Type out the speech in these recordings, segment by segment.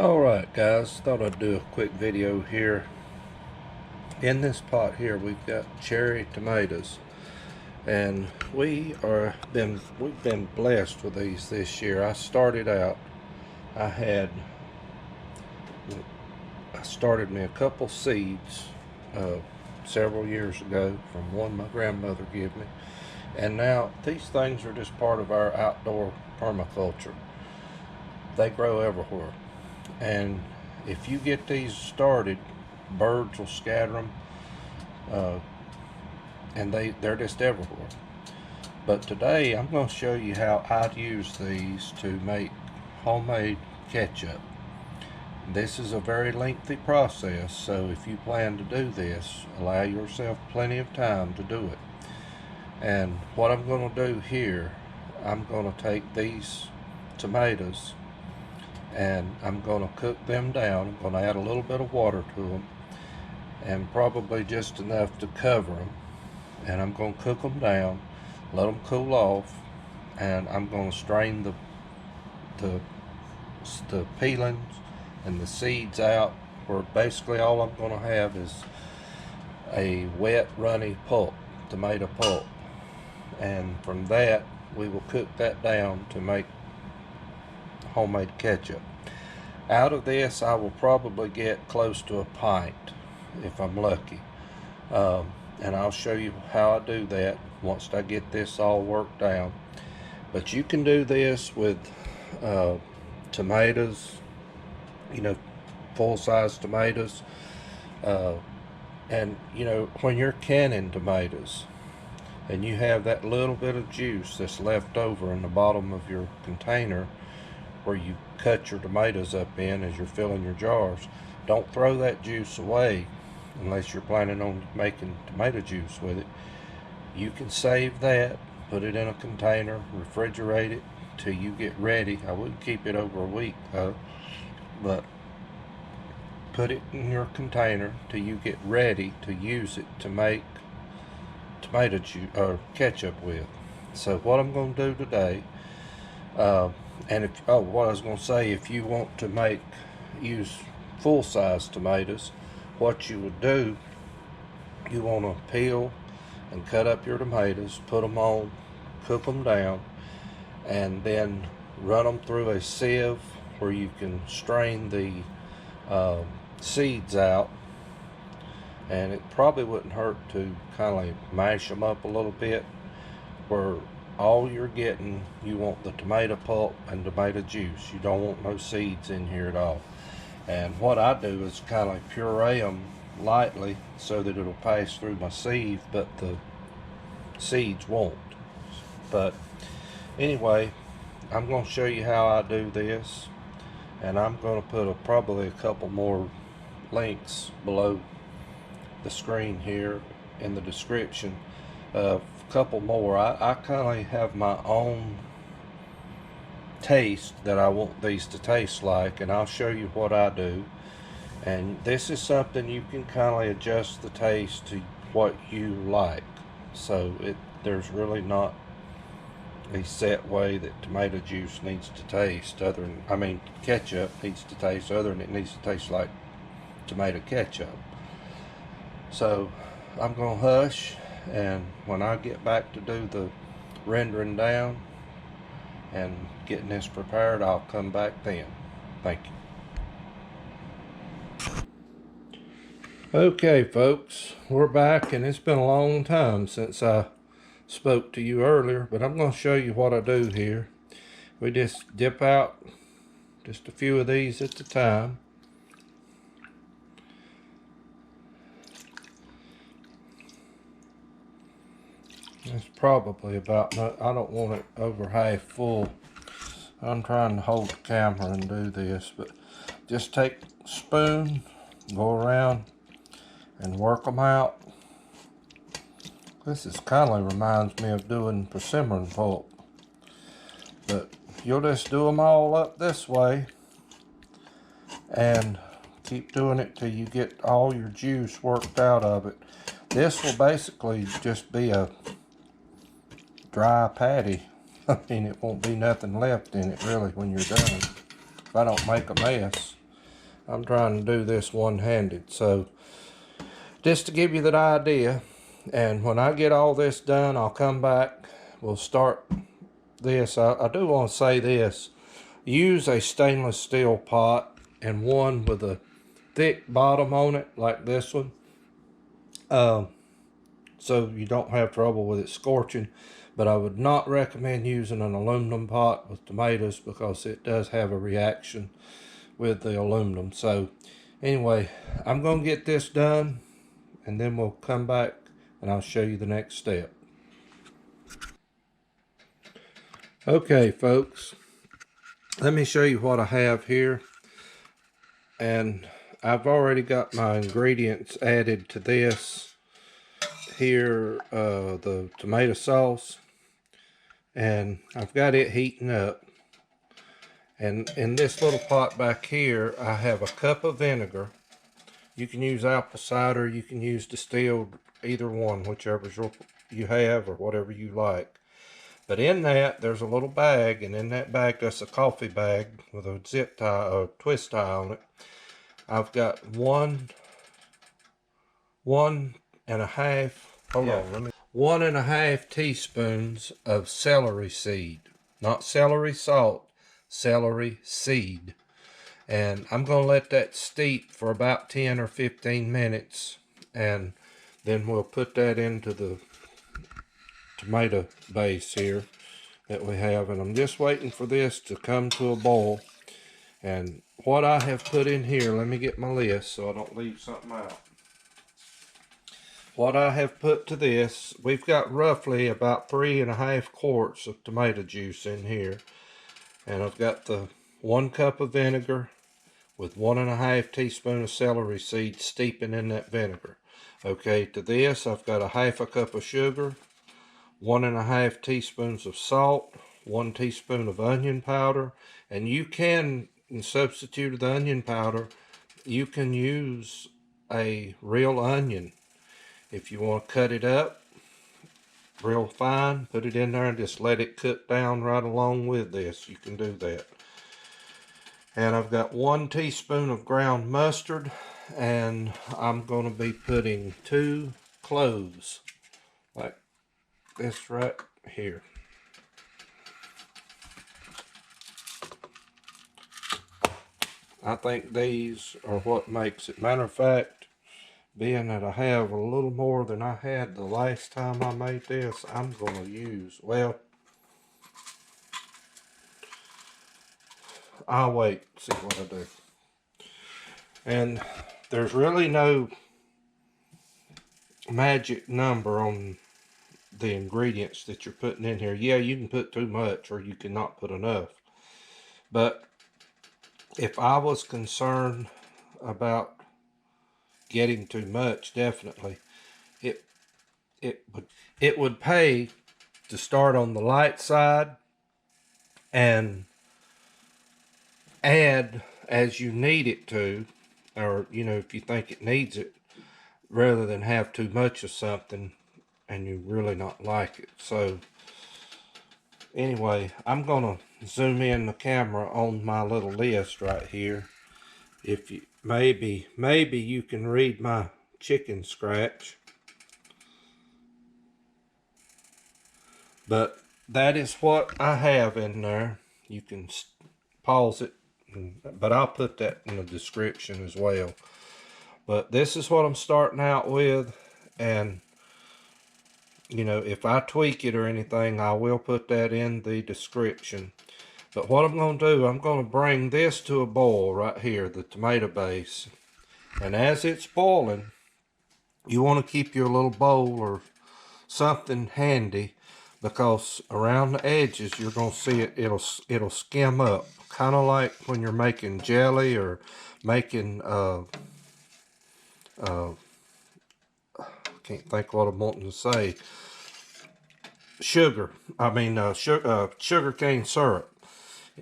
Alright guys, thought I'd do a quick video here. In this pot here we've got cherry tomatoes, and we've been blessed with these this year. I started out, I started me a couple seeds several years ago from one my grandmother gave me, and now these things are just part of our outdoor permaculture. They grow everywhere. And if you get these started, birds will scatter them, and they're just everywhere. But today I'm going to show you how I'd use these to make homemade ketchup. This is a very lengthy process, so if you plan to do this, allow yourself plenty of time to do it. And what I'm going to do here, I'm going to take these tomatoes and I'm going to cook them down. I'm going to add a little bit of water to them, and probably just enough to cover them. And I'm going to cook them down, let them cool off, and I'm going to strain the peelings and the seeds out, where basically all I'm going to have is a wet, runny pulp, tomato pulp. And from that, we will cook that down to make homemade ketchup. Out of this, I will probably get close to a pint if I'm lucky, and I'll show you how I do that once I get this all worked down. But you can do this with tomatoes, full-size tomatoes, and when you're canning tomatoes and you have that little bit of juice that's left over in the bottom of your container where you cut your tomatoes up in as you're filling your jars, don't throw that juice away unless you're planning on making tomato juice with it. You can save that, put it in a container, refrigerate it till you get ready. I wouldn't keep it over a week though, but put it in your container till you get ready to use it to make tomato juice or ketchup with. So what I'm going to do today, and what I was going to say, if you want to use full-size tomatoes, what you would do, you want to peel and cut up your tomatoes, put them on, cook them down, and then run them through a sieve where you can strain the seeds out. And it probably wouldn't hurt to kind of mash them up a little bit, where all you're getting, you want the tomato pulp and tomato juice. You don't want no seeds in here at all. And what I do is kind of puree them lightly so that it'll pass through my sieve, but the seeds won't. But anyway, I'm going to show you how I do this, and I'm going to put probably a couple more links below the screen here in the description. A couple more. I kind of have my own taste that I want these to taste like, and I'll show you what I do. And this is something you can kind of adjust the taste to what you like. So there's really not a set way that tomato juice needs to taste, ketchup needs to taste, other than it needs to taste like tomato ketchup. So I'm gonna hush, and when I get back to do the rendering down and getting this prepared, I'll come back then. Thank you. Okay folks, we're back, and it's been a long time since I spoke to you earlier, but I'm going to show you what I do here. We just dip out just a few of these at a time. It's probably about, I don't want it over half full. I'm trying to hold the camera and do this, but just take a spoon, go around and work them out. This kind of reminds me of doing persimmon pulp, but you'll just do them all up this way and keep doing it till you get all your juice worked out of it. This will basically just be a dry patty. I mean, it won't be nothing left in it really when you're done, if I don't make a mess. I'm trying to do this one-handed. So just to give you that idea, and when I get all this done, I'll come back. We'll start this. I do want to say this. Use a stainless steel pot and one with a thick bottom on it like this one. So you don't have trouble with it scorching. But I would not recommend using an aluminum pot with tomatoes because it does have a reaction with the aluminum. So anyway, I'm going to get this done and then we'll come back and I'll show you the next step. Okay folks, let me show you what I have here. And I've already got my ingredients added to this here, the tomato sauce, and I've got it heating up. And in this little pot back here, I have a cup of vinegar. You can use apple cider, you can use distilled, either one, whichever you have or whatever you like. But in that, there's a little bag, and in that bag, that's a coffee bag with a zip tie or twist tie on it. I've got one and a half, hold on, 1.5 teaspoons of celery seed. Not celery salt, celery seed. And I'm going to let that steep for about 10 or 15 minutes. And then we'll put that into the tomato base here that we have. And I'm just waiting for this to come to a boil. And what I have put in here, let me get my list so I don't leave something out. What I have put to this, we've got roughly about 3.5 quarts of tomato juice in here. And I've got the 1 cup of vinegar with 1.5 teaspoons of celery seed steeping in that vinegar. Okay, to this I've got a 1/2 cup of sugar, 1.5 teaspoons of salt, 1 teaspoon of onion powder, and you can substitute the onion powder. You can use a real onion. If you want to cut it up real fine, put it in there and just let it cook down right along with this. You can do that. And I've got 1 teaspoon of ground mustard, and I'm going to be putting 2 cloves like this right here. I think these are what makes it. Matter of fact, being that I have a little more than I had the last time I made this, I'm going to use, well, I'll wait, see what I do. And there's really no magic number on the ingredients that you're putting in here. Yeah, you can put too much or you cannot put enough. But if I was concerned about getting too much, definitely it would pay to start on the light side and add as you need it to, or you know, if you think it needs it, rather than have too much of something and you really not like it. So anyway, I'm gonna zoom in the camera on my little list right here. If you maybe you can read my chicken scratch, but that is what I have in there. You can pause it, but I'll put that in the description as well. But this is what I'm starting out with, and you know, if I tweak it or anything, I will put that in the description. But what I'm going to do, I'm going to bring this to a boil right here, the tomato base. And as it's boiling, you want to keep your little bowl or something handy, because around the edges you're going to see it'll skim up, kind of like when you're making jelly or making I can't think what I'm wanting to say, sugar cane syrup.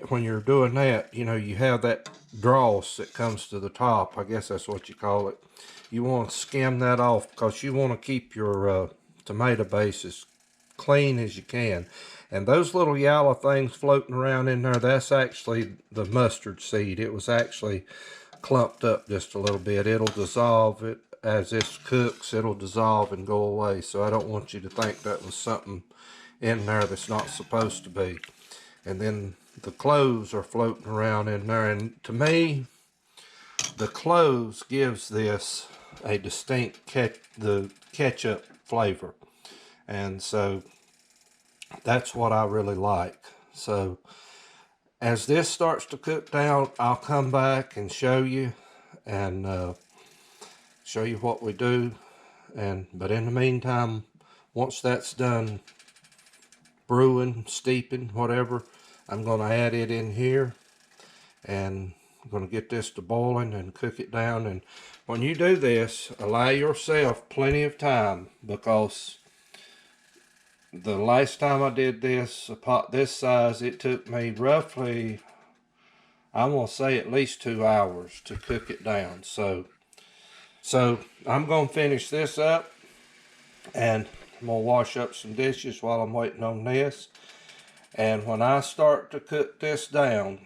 When you're doing that, you know, you have that dross that comes to the top, I guess that's what you call it. You want to skim that off because you want to keep your tomato base as clean as you can. And those little yellow things floating around in there, that's actually the mustard seed. It was actually clumped up just a little bit. It'll dissolve it as this cooks. It'll dissolve and go away. So I don't want you to think that was something in there that's not supposed to be. And then the cloves are floating around in there. And to me, the cloves gives this a distinct ketchup flavor. And so that's what I really like. So as this starts to cook down, I'll come back and show you and show you what we do. But in the meantime, once that's done brewing, steeping, whatever, I'm going to add it in here, and I'm going to get this to boiling and cook it down. And when you do this, allow yourself plenty of time, because the last time I did this, a pot this size, it took me roughly, I'm going to say at least 2 hours to cook it down. So I'm going to finish this up, and I'm going to wash up some dishes while I'm waiting on this. And when I start to cook this down,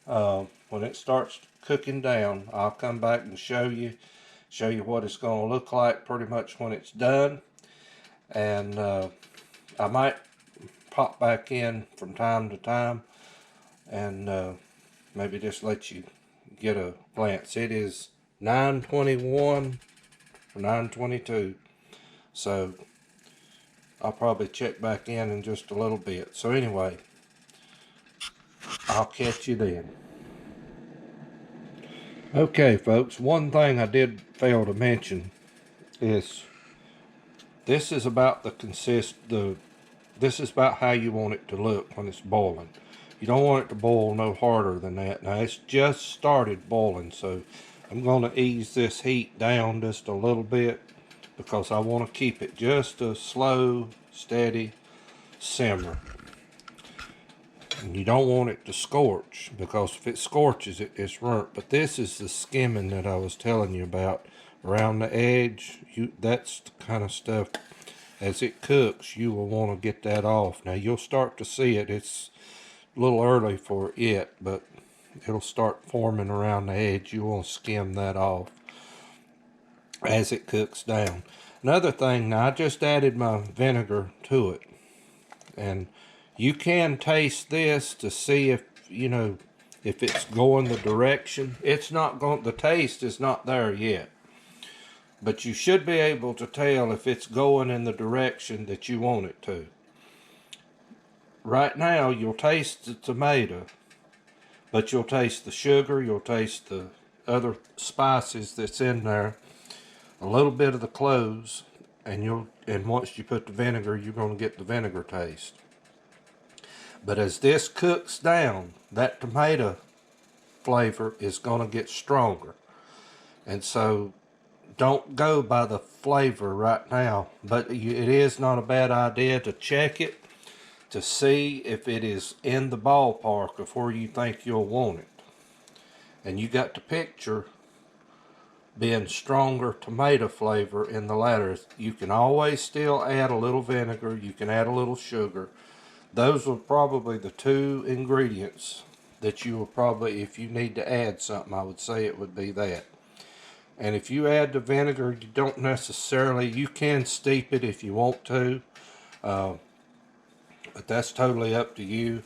when it starts cooking down, I'll come back and show you what it's going to look like pretty much when it's done. And I might pop back in from time to time and maybe just let you get a glance. It is 9:21 or 9:22, so I'll probably check back in just a little bit. So anyway, I'll catch you then. Okay, folks, one thing I did fail to mention is this is about this is about how you want it to look when it's boiling. You don't want it to boil no harder than that. Now it's just started boiling, so I'm going to ease this heat down just a little bit, because I want to keep it just a slow, steady simmer. And you don't want it to scorch, because if it scorches, it's burnt. But this is the skimming that I was telling you about around the edge. That's the kind of stuff, as it cooks, you will want to get that off. Now you'll start to see it. It's a little early for it, but it'll start forming around the edge. You want to skim that off as it cooks down. Another thing, now I just added my vinegar to it, and you can taste this to see if, you know, if it's going the direction. It's not going, the taste is not there yet, but you should be able to tell if it's going in the direction that you want it to. Right now, you'll taste the tomato, but you'll taste the sugar, you'll taste the other spices that's in there, a little bit of the cloves, and once you put the vinegar, you're going to get the vinegar taste. But as this cooks down, that tomato flavor is going to get stronger. And so don't go by the flavor right now, but it is not a bad idea to check it to see if it is in the ballpark of where you think you'll want it. And you got to picture being stronger tomato flavor in the latter. You can always still add a little vinegar, you can add a little sugar. Those are probably the two ingredients that you will probably, if you need to add something, I would say it would be that. And if you add the vinegar, you don't necessarily, you can steep it if you want to, but that's totally up to you.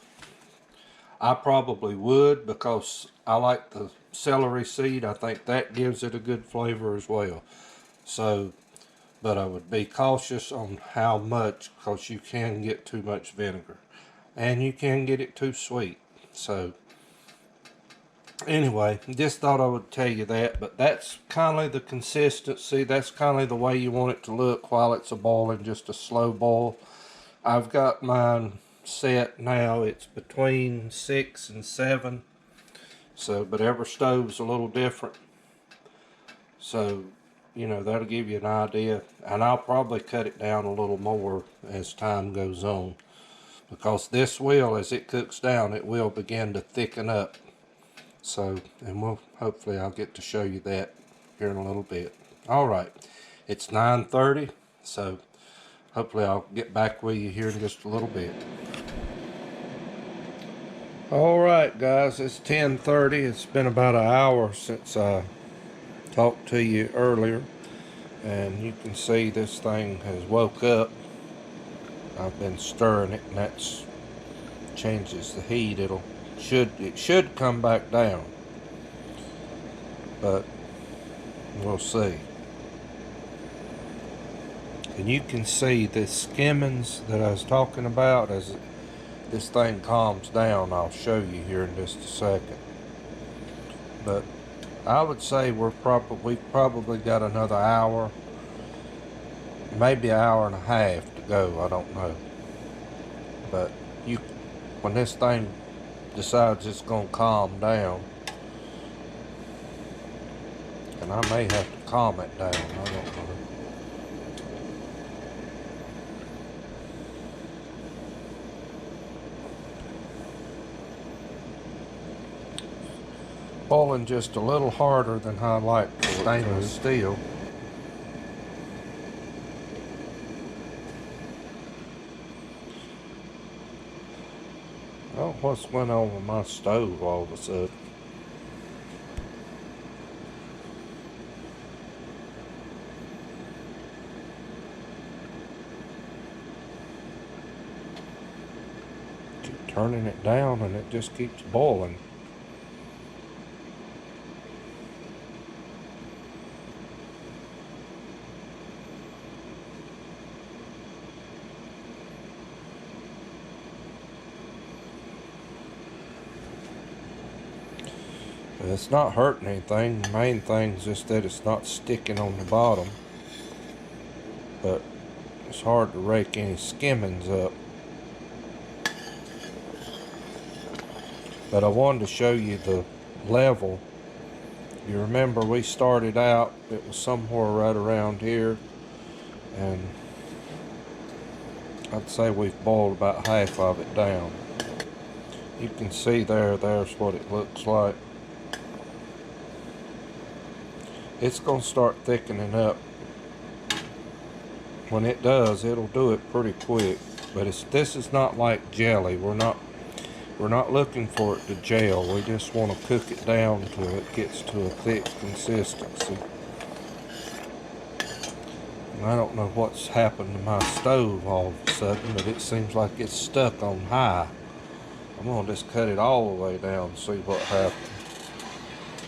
I probably would, because I like the celery seed. I think that gives it a good flavor as well. So, but I would be cautious on how much, because you can get too much vinegar and you can get it too sweet. So anyway, just thought I would tell you that. But that's kind of the consistency, that's kind of the way you want it to look while it's a boiling, just a slow boil. I've got mine set now, it's between 6 and 7, so, but every stove's a little different, so, you know, that'll give you an idea. And I'll probably cut it down a little more as time goes on, because this will, as it cooks down, it will begin to thicken up. So, and hopefully I'll get to show you that here in a little bit. All right, it's 9:30, so hopefully I'll get back with you here in just a little bit. Alright guys, it's 10:30. It's been about an hour since I talked to you earlier, and you can see this thing has woke up. I've been stirring it, and that's changes the heat. It should come back down, but we'll see. And you can see the skimmings that I was talking about as this thing calms down. I'll show you here in just a second. But I would say we've probably got another hour, maybe an hour and a half to go. I don't know. But when this thing decides it's gonna calm down, and I may have to calm it down, I don't know. Boiling just a little harder than I like stainless steel. Oh, what's went on with my stove all of a sudden? Keep turning it down and it just keeps boiling. It's not hurting anything. The main thing is just that it's not sticking on the bottom. But it's hard to rake any skimmings up. But I wanted to show you the level. You remember we started out, it was somewhere right around here. And I'd say we've boiled about half of it down. You can see there's what it looks like. It's going to start thickening up. When it does, it'll do it pretty quick. But this is not like jelly. We're not looking for it to gel. We just want to cook it down till it gets to a thick consistency. And I don't know what's happened to my stove all of a sudden, but it seems like it's stuck on high. I'm going to just cut it all the way down and see what happens.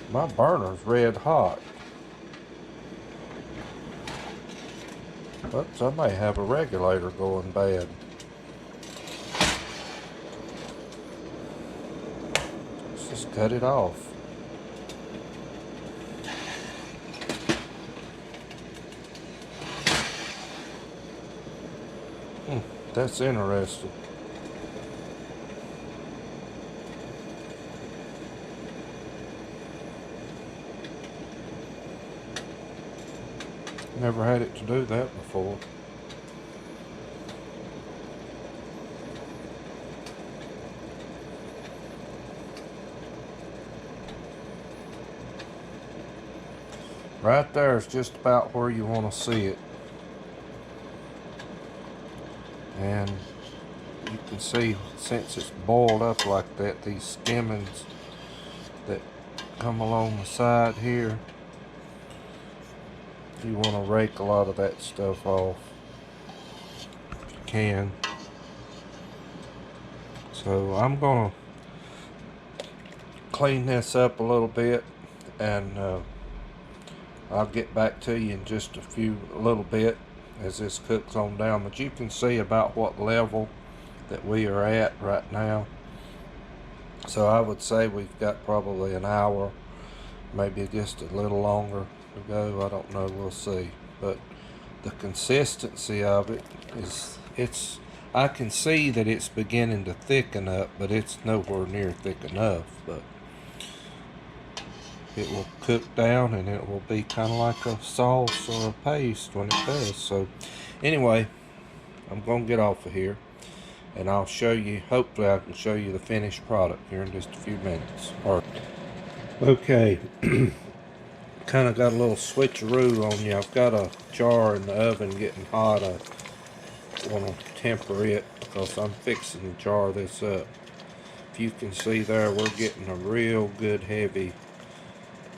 My burner's red hot. Oops, I may have a regulator going bad. Let's just cut it off. That's interesting. Never had it to do that before. Right there is just about where you want to see it. And you can see, since it's boiled up like that, these skimmings that come along the side here, you want to rake a lot of that stuff off if you can. So I'm gonna clean this up a little bit, and I'll get back to you in just a little bit as this cooks on down. But you can see about what level that we are at right now. So I would say we've got probably an hour, maybe just a little longer to go. I don't know, we'll see. But the consistency of it is, I can see that it's beginning to thicken up, but it's nowhere near thick enough. But it will cook down and it will be kind of like a sauce or a paste when it does. So anyway, I'm going to get off of here, and I'll show you, hopefully I can show you the finished product here in just a few minutes. Okay, kind of got a little switcheroo on you. I've got a jar in the oven getting hot. I want to temper it because I'm fixing to jar this up. if you can see there, we're getting a real good heavy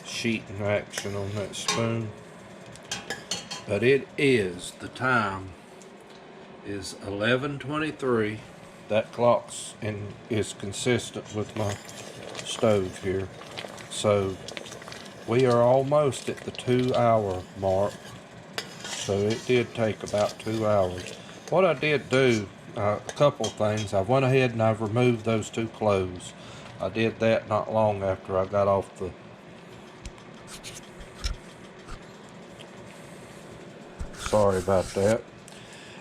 sheeting action on that spoon. But it is, the time is 11:23. That clock's is consistent with my stove here. So we are almost at the 2-hour mark. So it did take about 2 hours. What I did do, a couple things. I went ahead and I've removed those two cloves. I did that not long after I got off the sorry about that.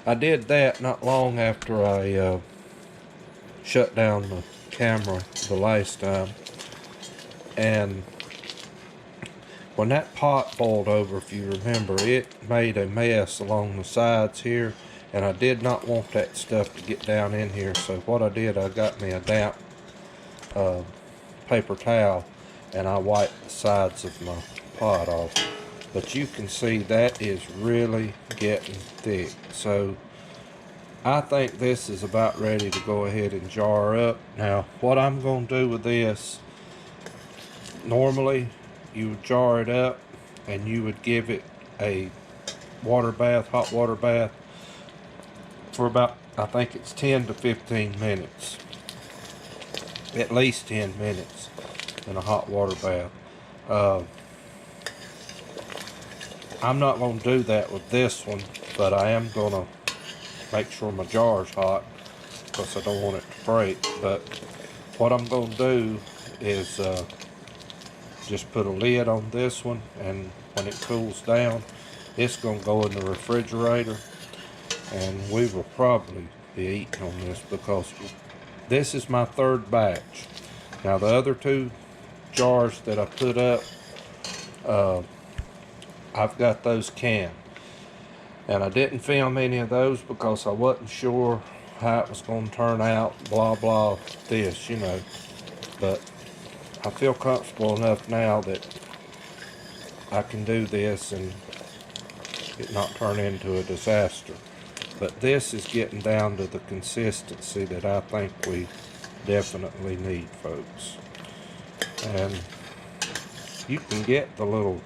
I did that not long after I shut down the camera the last time. And when that pot boiled over, if you remember, it made a mess along the sides here, and I did not want that stuff to get down in here. So what I did, I got me a damp paper towel and I wiped the sides of my pot off. But you can see that is really getting thick. So I think this is about ready to go ahead and jar up. Now what I'm going to do with this, normally you would jar it up and you would give it a water bath, hot water bath, for about, I think it's 10 to 15 minutes. At least 10 minutes in a hot water bath. I'm not going to do that with this one, but I am going to make sure my jar's hot because I don't want it to break. But what I'm going to do is just put a lid on this one, and when it cools down, it's going to go in the refrigerator, and we will probably be eating on this because this is my third batch. Now the other two jars that I put up, I've got those canned, and I didn't film any of those because I wasn't sure how it was going to turn out, blah blah this, you know. But I feel comfortable enough now that I can do this and it not turn into a disaster. But this is getting down to the consistency that I think we definitely need, folks. And you can get the little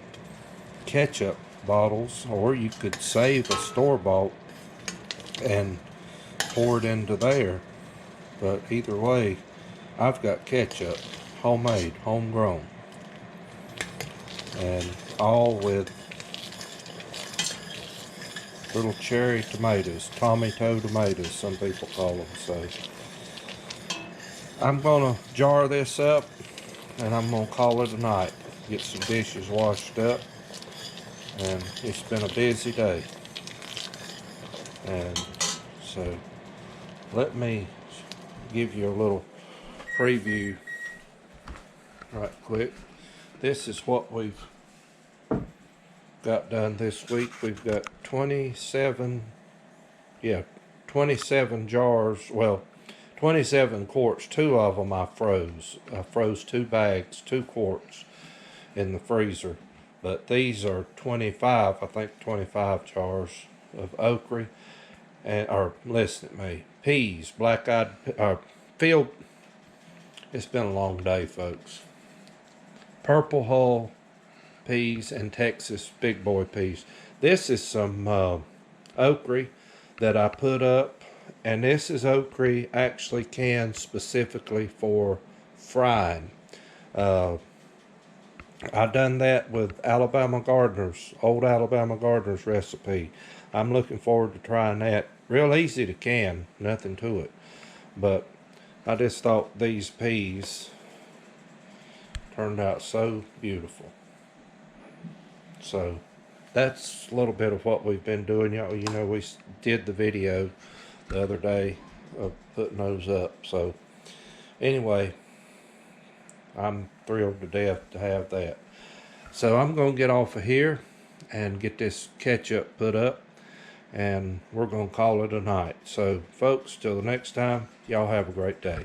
ketchup bottles, or you could save a store-bought and pour it into there. But either way, I've got ketchup, homemade, homegrown, and all with little cherry tomatoes, tomato tomatoes, some people call them. So I'm gonna jar this up and I'm gonna call it a night. Get some dishes washed up, and it's been a busy day. And so let me give you a little preview right quick. This is what we've got done this week. We've got 27 jars, well, 27 quarts. 2 of them I froze. I froze 2 bags, 2 quarts in the freezer. But these are 25, I think 25 jars of okra, and, or listen to me, peas, black-eyed, field, it's been a long day, folks. Purple hull peas and Texas big boy peas. This is some okra that I put up, and this is okra actually canned specifically for frying. I done that with Alabama Gardeners, old Alabama Gardeners recipe. I'm looking forward to trying that. Real easy to can, nothing to it. But I just thought these peas turned out so beautiful. So that's a little bit of what we've been doing. Y'all, you know, we did the video the other day of putting those up. So anyway, I'm thrilled to death to have that. So I'm going to get off of here and get this ketchup put up, and we're going to call it a night. So folks, till the next time, y'all have a great day.